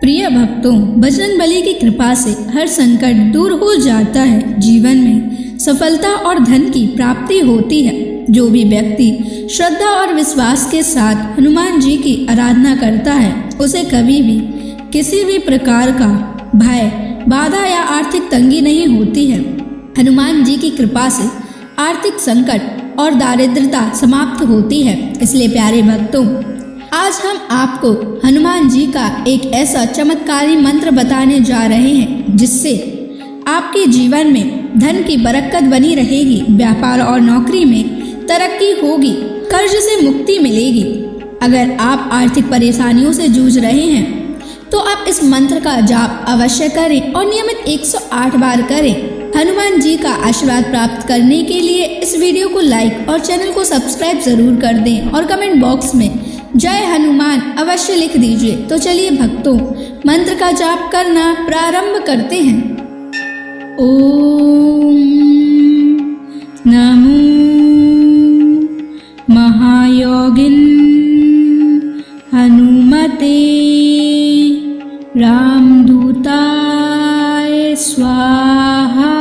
प्रिय भक्तों, बजरंगबली की कृपा से हर संकट दूर हो जाता है। जीवन में सफलता और धन की प्राप्ति होती है। जो भी व्यक्ति श्रद्धा और विश्वास के साथ हनुमान जी की आराधना करता है, उसे कभी भी किसी भी प्रकार का भय, बाधा या आर्थिक तंगी नहीं होती है। हनुमान जी की कृपा से आर्थिक संकट और दारिद्रता समाप्त होती है। इसलिए प्यारे भक्तों, आज हम आपको हनुमान जी का एक ऐसा चमत्कारी मंत्र बताने जा रहे हैं जिससे आपके जीवन में धन की बरकत बनी रहेगी, व्यापार और नौकरी में तरक्की होगी, कर्ज से मुक्ति मिलेगी। अगर आप आर्थिक परेशानियों से जूझ रहे हैं तो आप इस मंत्र का जाप अवश्य करें और नियमित 108 बार करें। हनुमान जी का आशीर्वाद प्राप्त करने के लिए इस वीडियो को लाइक और चैनल को सब्सक्राइब जरूर कर दें और कमेंट बॉक्स में जय हनुमान अवश्य लिख दीजिए। तो चलिए भक्तों, मंत्र का जाप करना प्रारंभ करते हैं। ओम नमो महायोगिन हनुमते रामदूताय स्वाहा।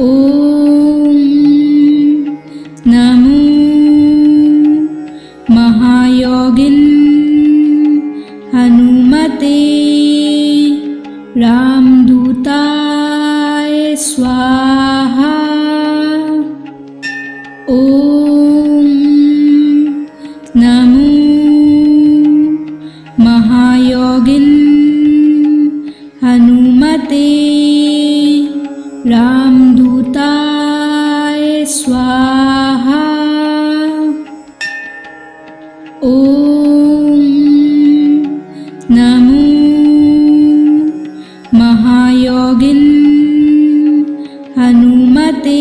ओम नमो महायोगिन हनुमते रामदूताय स्वाहा। ओम नमो महायोगिन हनुमते रामदूताय स्वाहा। ओम नमो महायोगिन हनुमते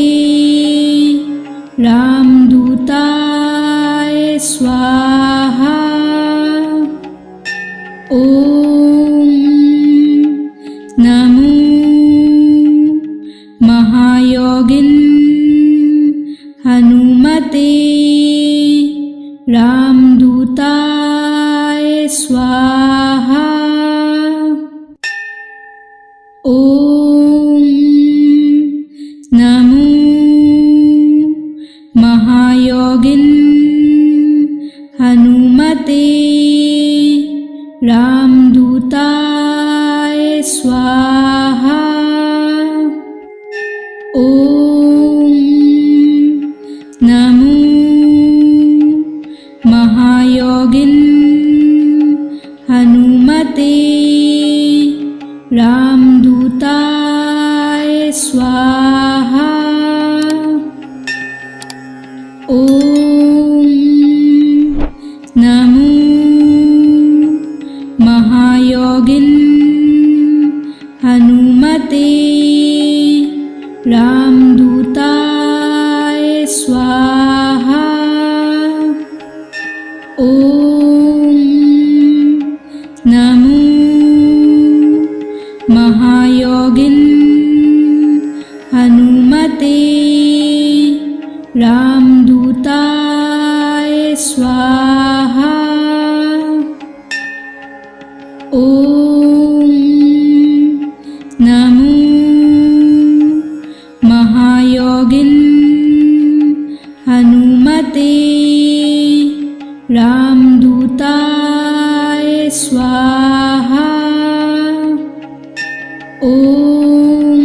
रामदूताय स्वाहा। ओम नमो महायोगिन हनुमते रामदूताय स्वाहा। ओम नमो महायोगिन हनुमते रामदूताय स्वाहा। ओम नमो महायोगिन हनुमते रामदूताय स्वाहा। ओम नमो महायोगिन हनुमते रामदूताय स्वाहा। ओम नमो महायोगिन हनुमते रामदूताय स्वाहा। ओम नमो महायोगिन हनुमते रामदूताय स्वाहा। ओम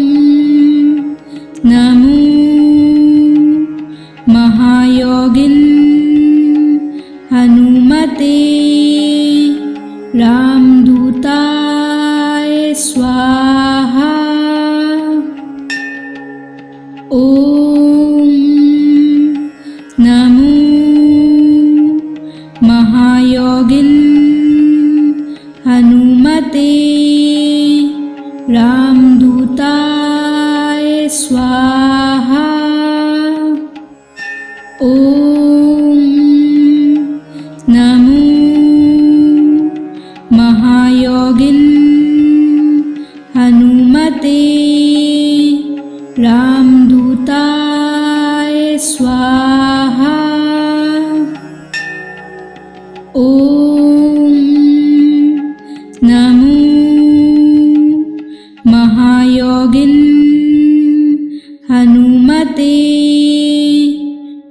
नमो महायोगिन हनुमते रामदूताय स्वाहा। ओम नमो महायोगिन हनुमते रामदूताय स्वाहा। ओम नमो महायोगिन हनुमते रामदूताय स्वाहा। ओम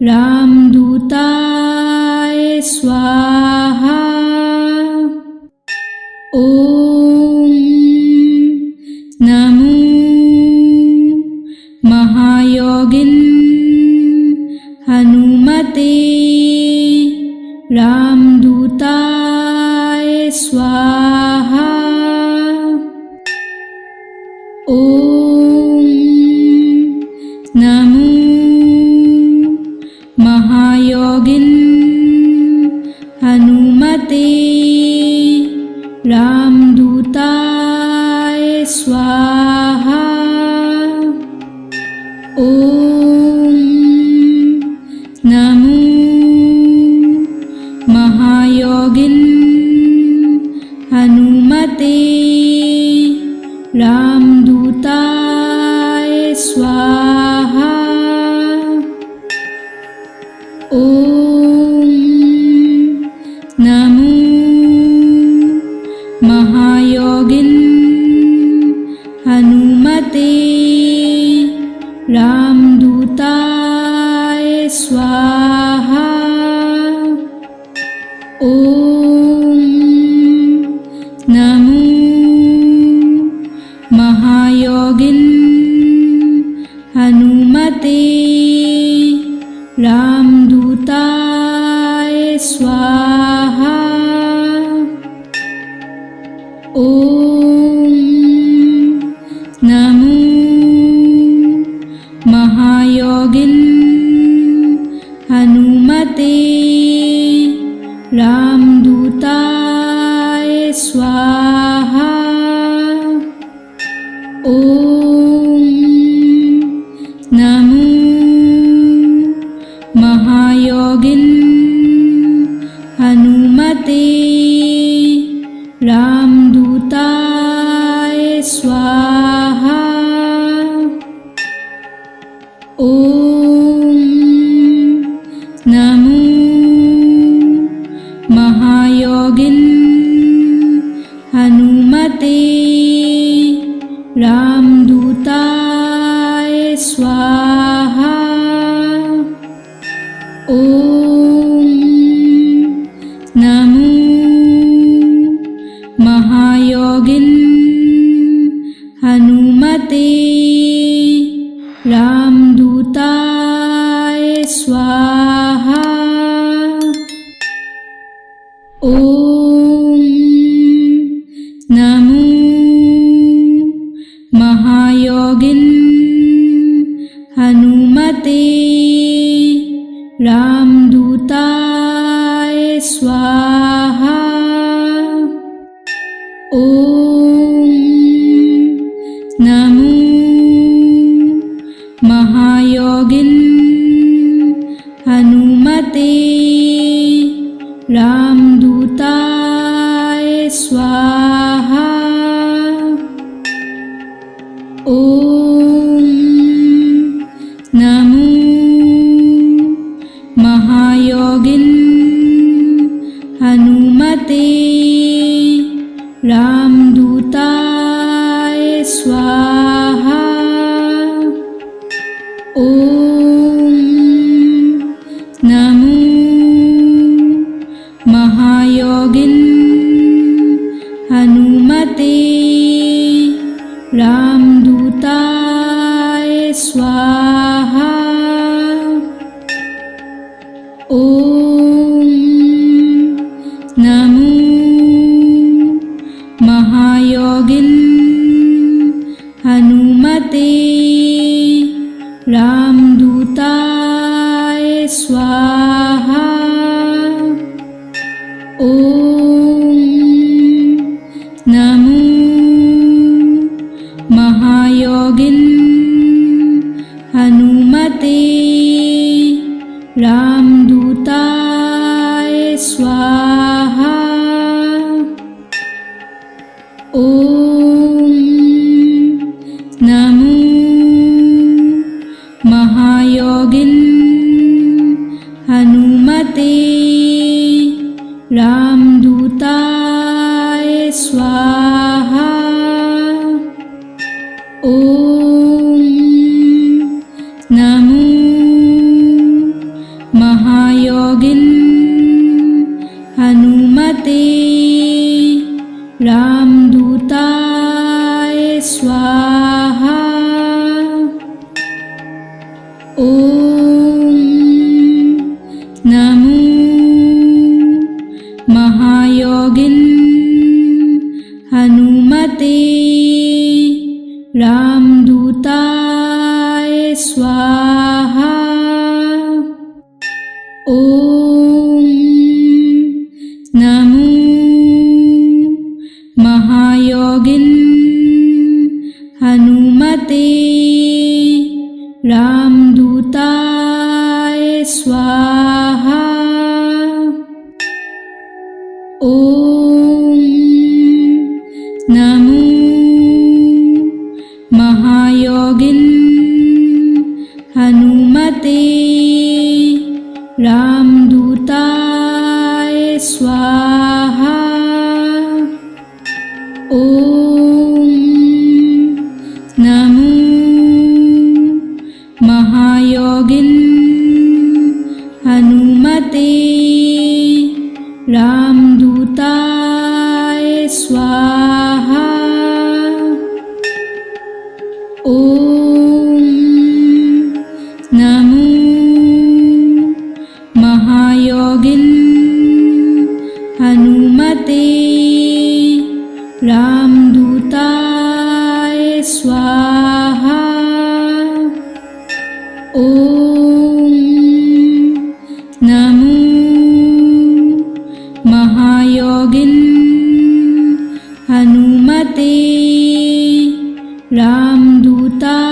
रामदूताय स्वाहा। ओम नमो महायोगिन हनुमते रामदूताय स्वाहा। ओम नमो महायोगिन हनुमते रामदूताय स्वाहा। ओम नमो महायोगिन हनुमते रामदूताय स्वाहा। ओम नमो महायोगिन हनुमते रामदूताय स्वाहा। ओम नमो महायोगिन हनुमते रामदूताय स्वाहा। ओम नमो महायोगिन हनुमते रामदूताय स्वाहा। ओम नमो महायोगिन हनुमते रामदूताय स्वाहा। ओम नमो महायोगिन हनुमते रामदूताय स्वाहा। ओम नमो महायोगिन हनुमते रामदूताय स्वाहा। ओम नमो महायोगिन हनुमते रामदूताय स्वाहा। ओम नमो महायोगिन हनुमते रामदूताय स्वाहा। ओम नमो महायोगिन हनुमते रामदूताय स्वाहा। ओम नमो महायोगिन हनुमते रामदूताय स्वाहा। ओम नमो महायोगिन हनुमते रामदूताय स्वाहा। ओम नमो महायोगिन हनुमते रामदूताय स्वाहा। ओम नमो महायोगिन हनुमते रामदूताय स्वाहा। ओम नमो हनुमते रामदूताय स्वाहा। ओम नमो महायोगिन हनुमते रामदूताय स्वाहा। ओम नमो महायोगिन हनुमते रामदूताय स्वाहा। ओम नमो महायोगिन हनुमते रामदूताय स्वाहा। ओम नमो महायोगिन हनुमते रामदूताय स्वाहा। ओम नमो महायोगिन हनुमते रामदूताय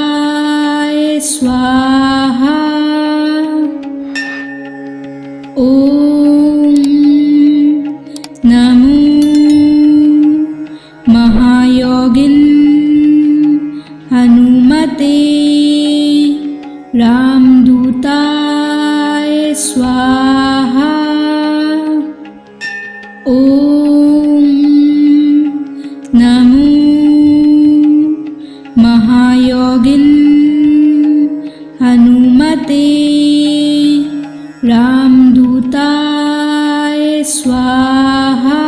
स्वाहा। ओम नमो महायोगिन हनुमते रामदूताय स्वाहा। ओम नमो महायोगिन हनुमते रामदूताय स्वाहा।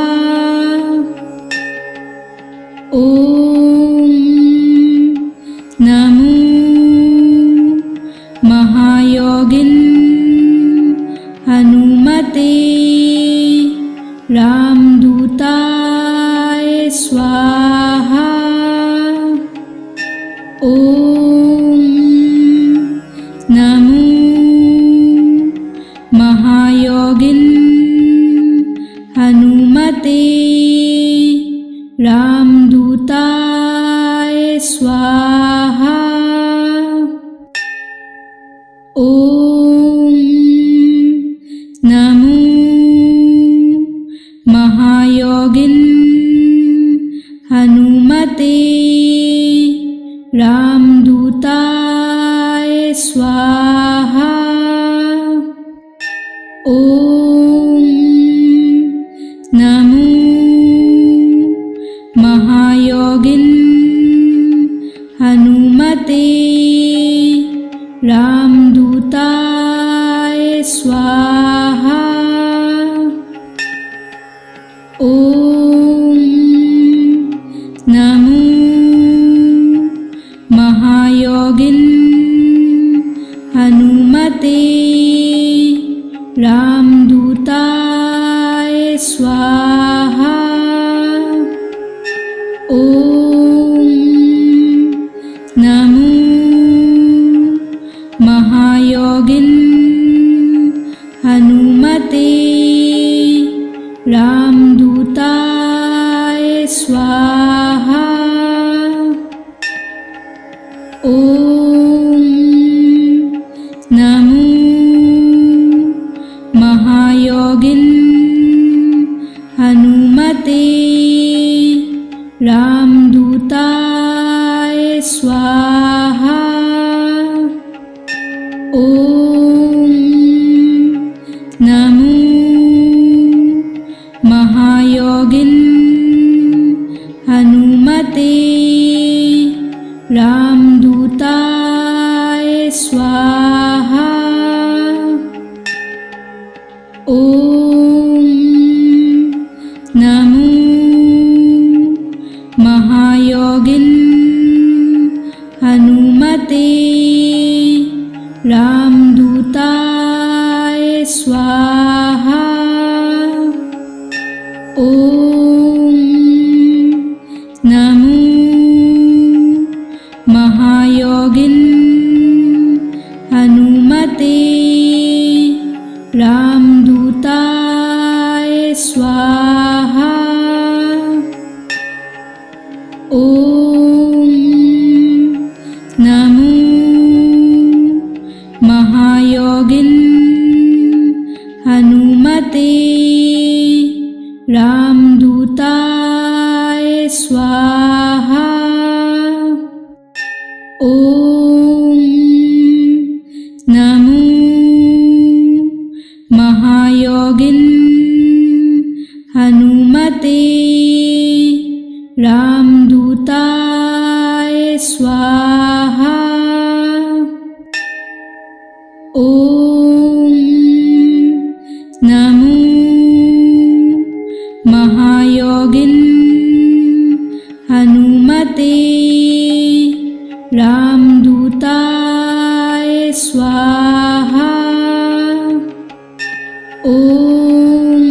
ओम नमो महायोगिन हनुमते रामदूताय स्वाहा। ओम नमो महायोगिन हनुमते रामदूताय स्वाहा। ओम नमो महायोगिन हनुमते रामदूताय स्वाहा। ओम नमो महायोगिन हनुमते रामदूताय स्वाहा। ओम नमो महायोगिन हनुमते रामदूताय स्वाहा। ओम नमो महायोगिन हनुमते रामदूताय स्वाहा। ओम नमो महायोगिन हनुमते रामदूताय स्वाहा। ओम नमो रामदूताय स्वाहा। ओम नमो महायोगिन हनुमते रामदूताय स्वाहा। ओम नमो महायोगिन हनुमते रामदूताय स्वाहा। ओम नमो महायोगिन हनुमते रामदूताय स्वाहा। ओम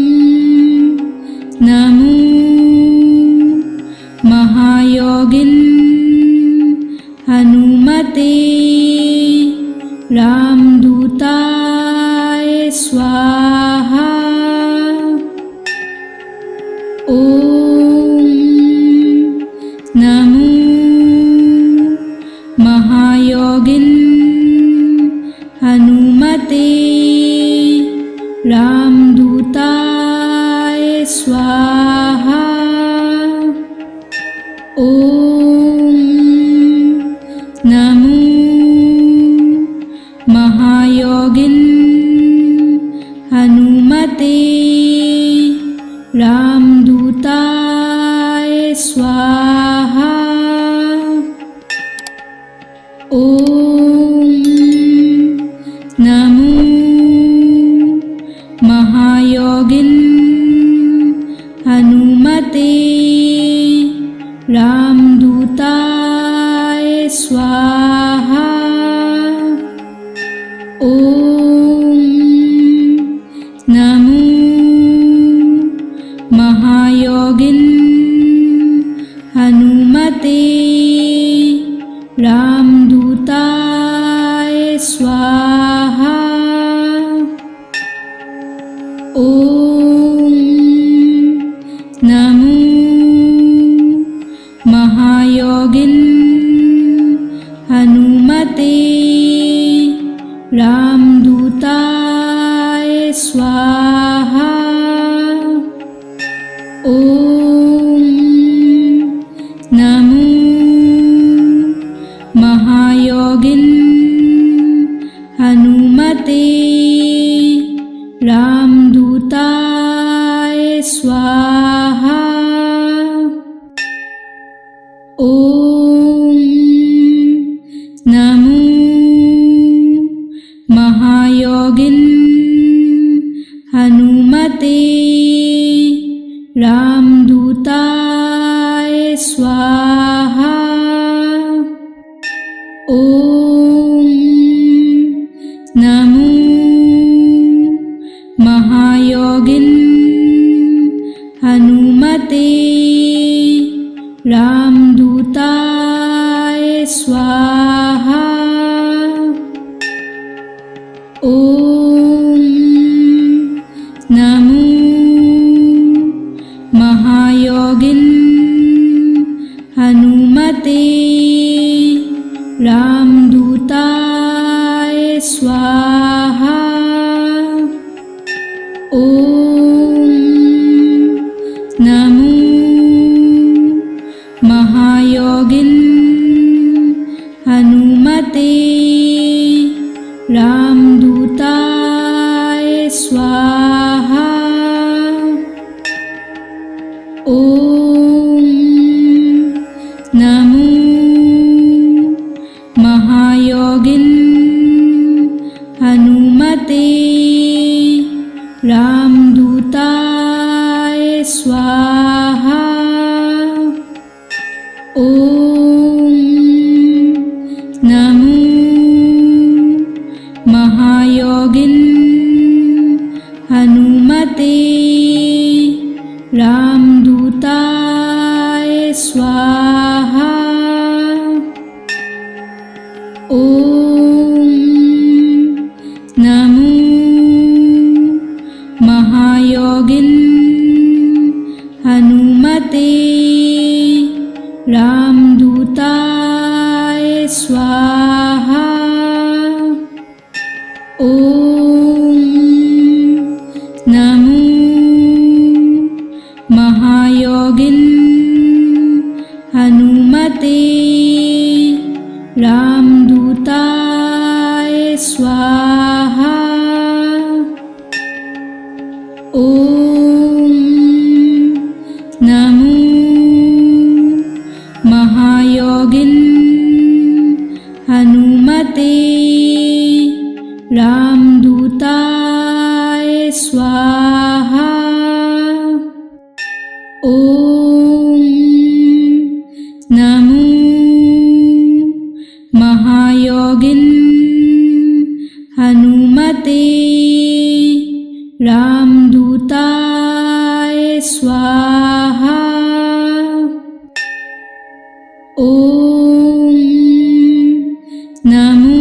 नमो महायोगिन हनुमते रामदूताय स्वाहा। ओम नमो महायोगिन हनुमते रामदूताय स्वाहा। ओम नमो महायोगिन हनुमते रामदूताय स्वाहा। ओम नमो महायोगिन हनुमते रामदूताय स्वाहा। ओम नमो महायोगिन हनुमते रामदूताय स्वाहा। ओम नमो महायोगिन हनुमते रामदूताय स्वाहा। ओम नमो महायोगिन हनुमते रामदूताय स्वाहा। ओम नमो महायोगिन हनुमते रामदूताय स्वाहा। ओम नमो महायोगिन हनुमते रामदूताय स्वाहा। ओम नमो महायोगिन हनुमते रामदूताय स्वाहा। ओम नमो महायोगिन हनुमते रामदूताय स्वाहा। ओम नमो महायोगिन हनुमते रामदूताय स्वाहा। ओम नमो महायोगिन हनुमते रामदूताय स्वाहा। ओम नमो महायोगिन हनुमते रामदूताय स्वाहा। ओम नमो महायोगिन हनुमते रामदूताय स्वाहा। ओम नमो महायोगिन हनुमते रामदूताय स्वाहा। ओम नमो महायोगिन हनुमते रामदूताय स्वाहा। ओम नमो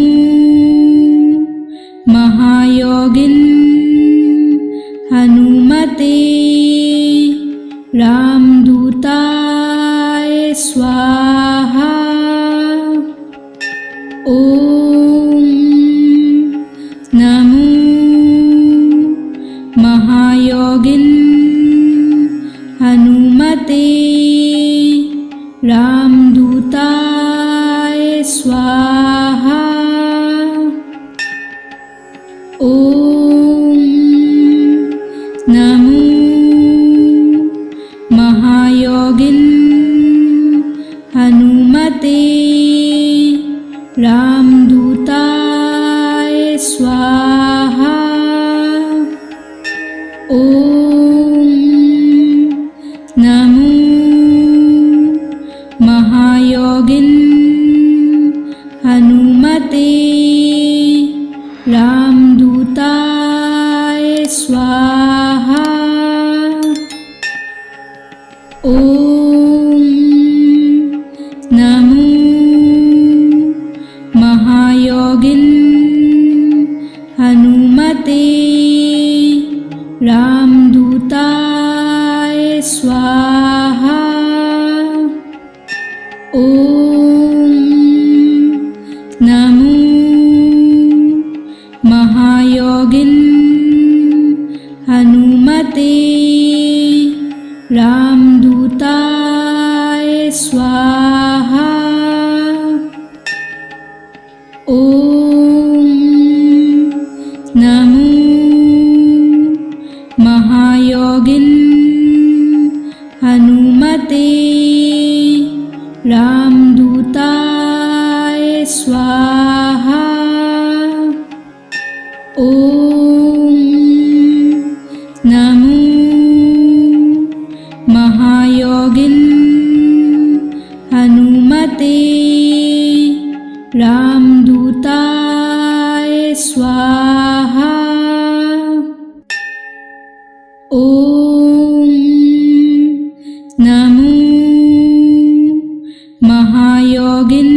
महायोगिन हनुमते रामदूताय स्वाहा। ओम नमो महायोगिन हनुमते रामदूताय स्वाहा। ओम नमो महायोगिन हनुमते रामदूताय स्वाहा। ओम नमो महायोगिन हनुमते रामदूताय स्वाहा। ओम नमो महायोगिन हनुमते रामदूताय स्वाहा। ओम नमो महायोगिन हनुमते रामदूताय स्वाहा। ओम नमो महायोगिन हनुमते रामदूताय स्वाहा। ओम नमो महायोगिन हनुमते रामदूताय स्वाहा। ओम नमो महायोगिन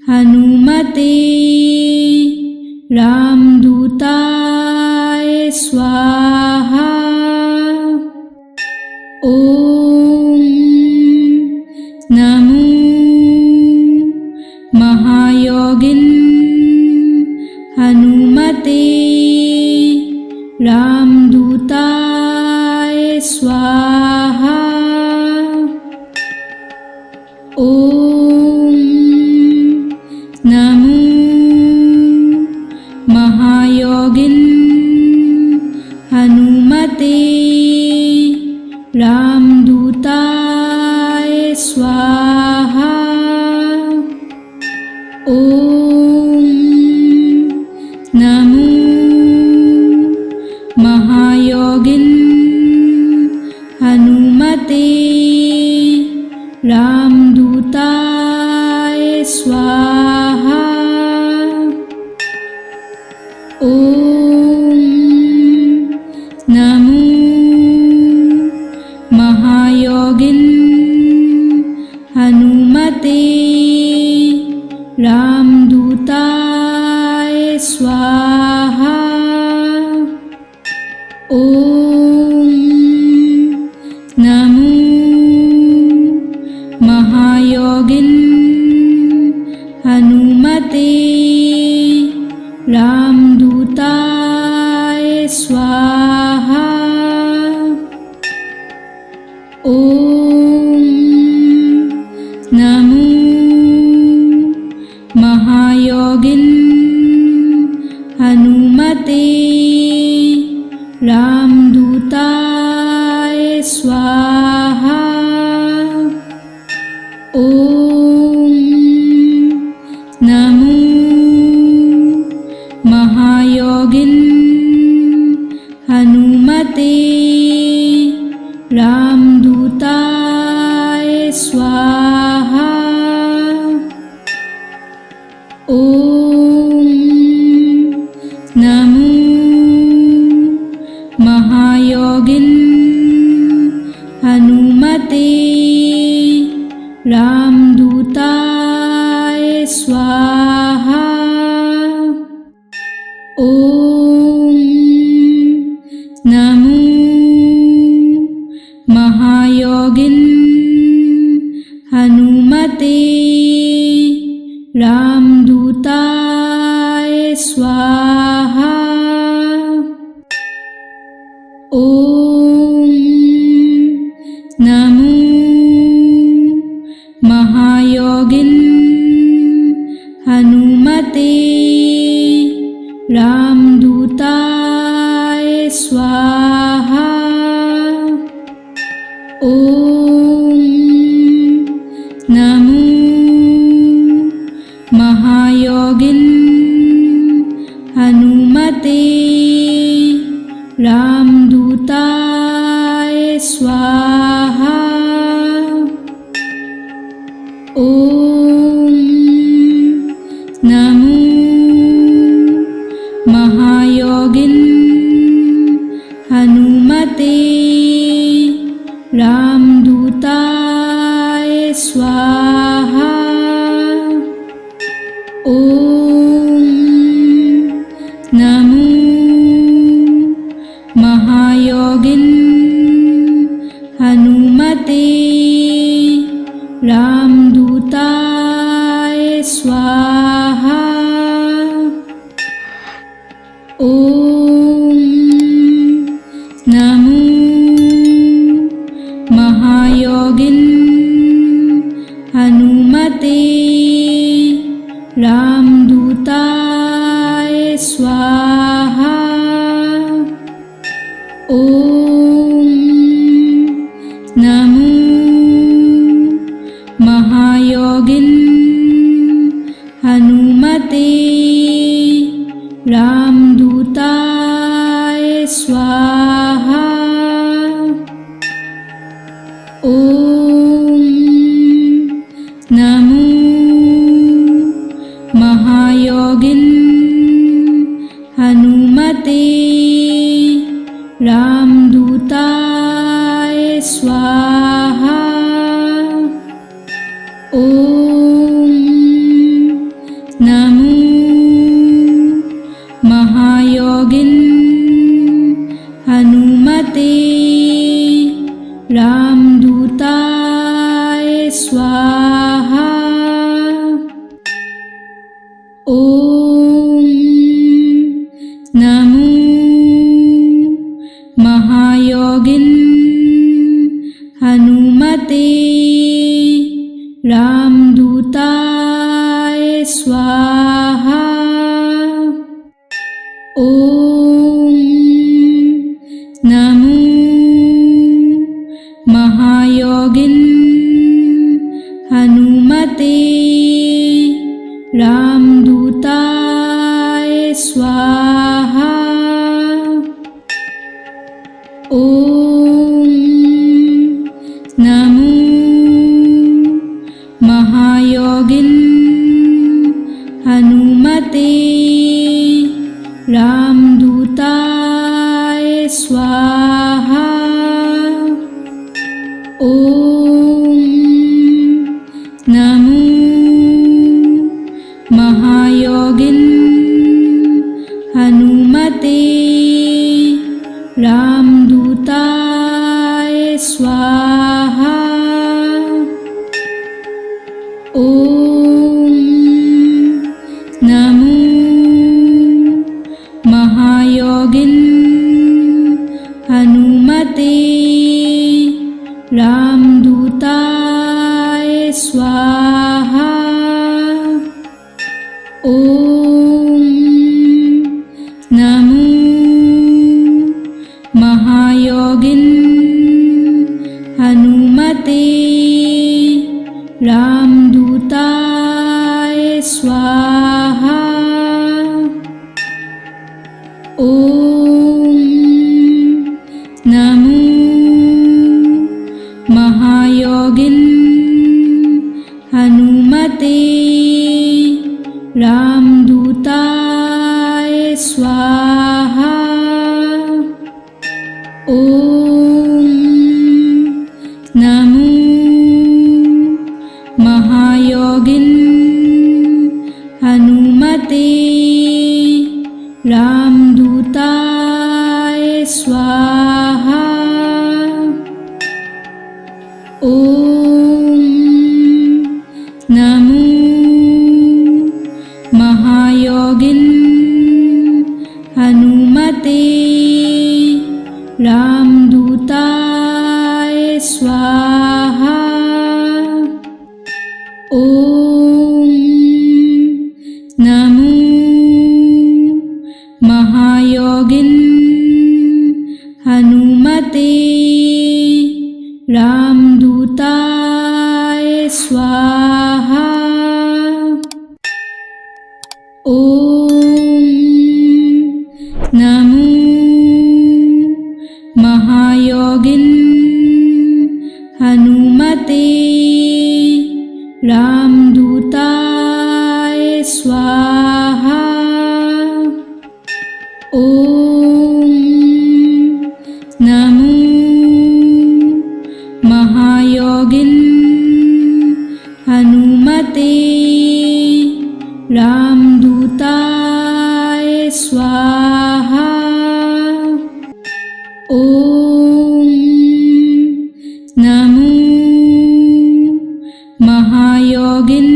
हनुमते रामदूताय स्वाहा। ओम नमो महायोगिन हनुमते रामदूताय स्वाहा। ओम नमो महायोगिन हनुमते रामदूताय स्वाहा। ओम नमो महायोगिन हनुमते रामदूताय स्वाहा। ओम नमो महायोगिन हनुमते रामदूताय स्वाहा। ॐ नमो महायोगिन हनुमते रामदूताय स्वाहा। ॐ नमो महायोगिन हनुमते रामदूताय स्वाहा। ॐ नमो महायोगिन हनुमते रामदूताय स्वाहा। ॐ नमो महायोगिन हनुमते रामदूताय स्वाहा। ॐ नमो महायोगिन हनुमते रामदूताय स्वाहा। ॐ नमो महायोगिन हनुमते रामदूताय स्वाहा। ॐ नमो महायोगिन हनुमते रामदूताय स्वाहा। ॐ नमो महायोगिन हनुमते रामदूताय स्वाहा। ॐ नमो महायोगिन हनुमते रामदूताय स्वाहा। ॐ नमो महायोगिन हनुमते रामदूताय स्वाहा। ॐ नमो महायोगिन हनुमते रामदूताय स्वाहा। ॐ नमो महायोगिन हनुमते रामदूताय स्वाहा। ॐ नमो महायोगिन हनुमते रामदूताय स्वाहा। ॐ नमो महायोगिन हनुमते रामदूताय स्वाहा। ॐ नमो महायोगिन हनुमते रामदूताय स्वाहा। ॐ नमो महायोगिन हनुमते रामदूताय स्वाहा। ॐ नमो महायोगिन हनुमते रामदूताय स्वाहा। ओम नमो महायोगिन हनुमते रामदूताय स्वाहा। ओम नमो महायोगिन हनुमते रामदूताय स्वाहा। ओम नमो महायोगिन हनुमते रामदूताय स्वाहा। ओम नमो महायोगिन हनुमते रामदूताय स्वाहा। ओम नमो महायोगिन हनुमते रामदूताय स्वाहा। ओम नमो महायोगिन हनुमते रामदूताय स्वाहा। ओम नमो महायोगिन हनुमते रामदूताय स्वाहा। ओम नमो महायोगिन हनुमते रामदूताय स्वाहा। ओम नमो महायोगिन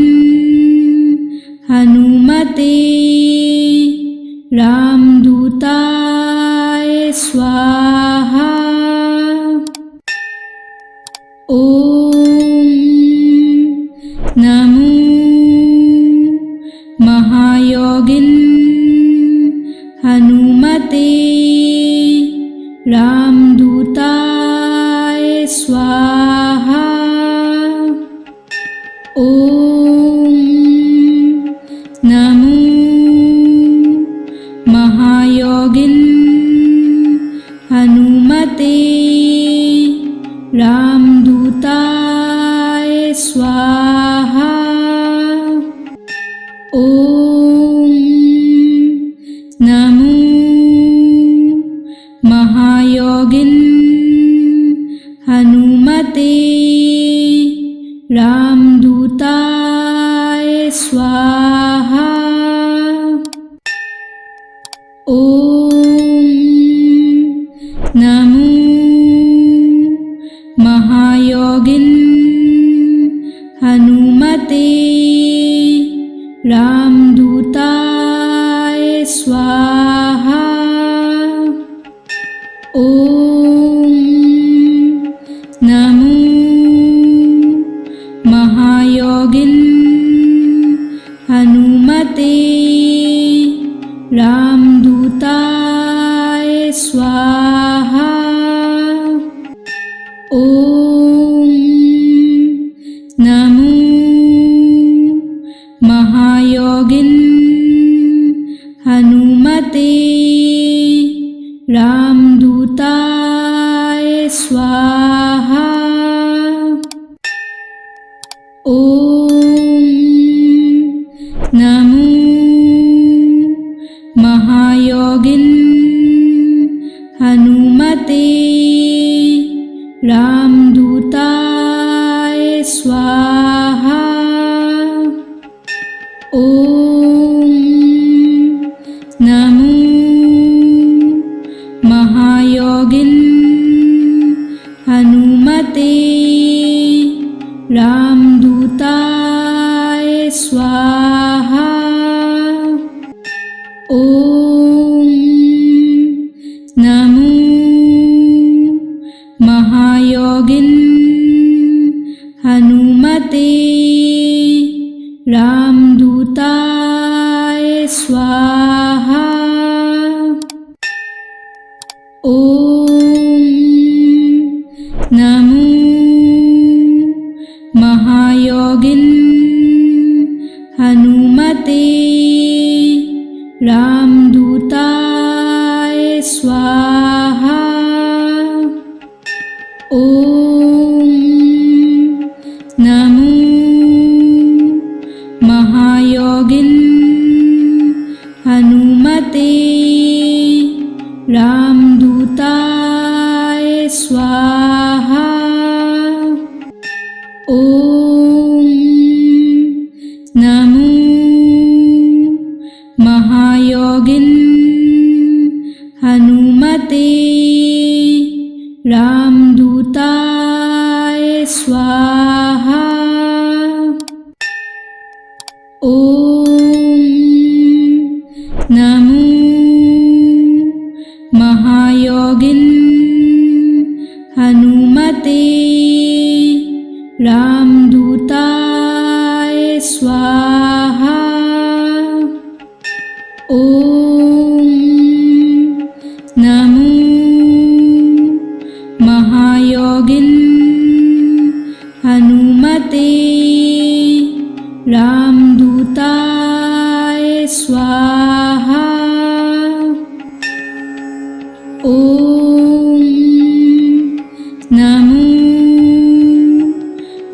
हनुमते रामदूताय स्वाहा। ओम नमो महायोगिन हनुमते रामदूताय स्वाहा। ओम नमो महायोगिन हनुमते रामदूताय स्वाहा। ओम नमो महायोगिन हनुमते रामदूताय स्वाहा। ओम नमो महायोगिन हनुमते रामदूताय स्वाहा। ओम नमो महायोगिन हनुमते रामदूताय स्वाहा। ओम नमो महायोगिन हनुमते रामदूताय स्वाहा। ओम नमो महायोगिन हनुमते रामदूताय स्वाहा। ओम नमो महायोगिन महायोगिन हनुमते रामदूताय स्वाहा। ओम नमो महायोगिन हनुमते रामदूताय स्वाहा। ओम नमो महायोगिन हनुमते रामदूताय स्वाहा। ओम नमो महायोगिन हनुमते रामदूताय स्वाहा। ओम नमो महायोगिन हनुमते रामदूताय स्वाहा। ओम नमो महायोगिन हनुमते रामदूताय स्वाहा। ओम नमो महायोगिन हनुमते रामदूताय स्वाहा। ओम नमो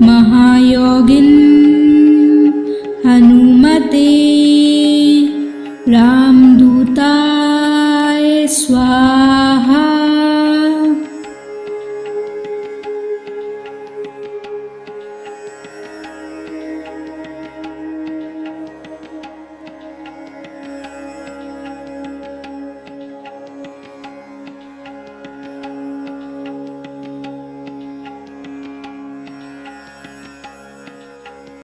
महायोगिन हनुमते रामदूताय स्वाहा।